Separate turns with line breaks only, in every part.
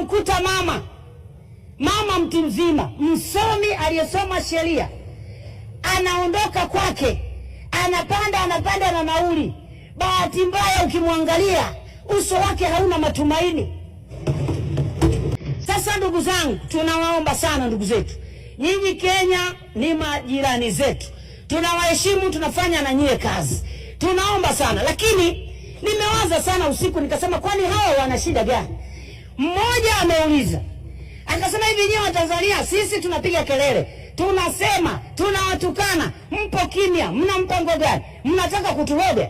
unapomkuta mama mtu mzima msomi aliyesoma sheria anaondoka kwake, anapanda na nauli, bahati mbaya ukimwangalia uso wake hauna matumaini. Sasa ndugu zangu, tunawaomba sana ndugu zetu, nyinyi Kenya ni majirani zetu, tunawaheshimu, tunafanya na nyie kazi, tunaomba sana. Lakini nimewaza sana usiku, nikasema kwani hawa wana shida gani? Mmoja ameuliza akasema, hivi nyinyi wa Tanzania sisi tunapiga kelele, tunasema, tunawatukana, mpo kimya, mna mpango gani? Mnataka kuturoga?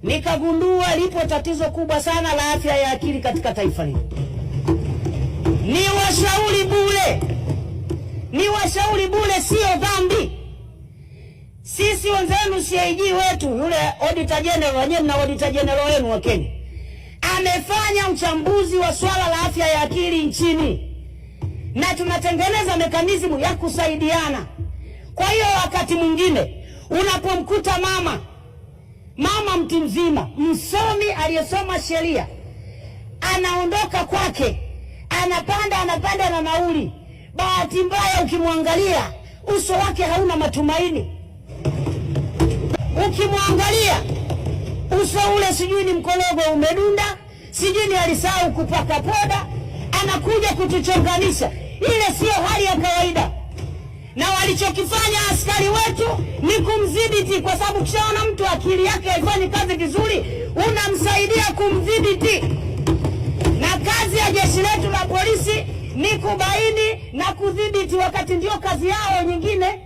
Nikagundua lipo tatizo kubwa sana la afya ya akili katika taifa hili. Ni washauri bure, sio dhambi. Sisi wenzenu CIG wetu yule auditor general, wenyewe na auditor general wenu wa Kenya, amefanya uchambuzi wa swala la afya ya akili nchini, na tunatengeneza mekanizimu ya kusaidiana. Kwa hiyo wakati mwingine unapomkuta mama mtu mzima msomi aliyesoma sheria anaondoka kwake, anapanda na nauli, bahati mbaya ukimwangalia uso wake hauna matumaini. Ukimwangalia uso ule, sijui ni mkologo umedunda, sijui ni alisahau kupaka poda, anakuja kutuchonganisha. Ile sio hali ya kawaida, na walichokifanya askari wetu ni kumdhibiti, kwa sababu kishaona mtu akili yake haifanyi kazi vizuri, unamsaidia kumdhibiti. Na kazi ya jeshi letu la polisi ni kubaini na kudhibiti, wakati ndio kazi yao nyingine.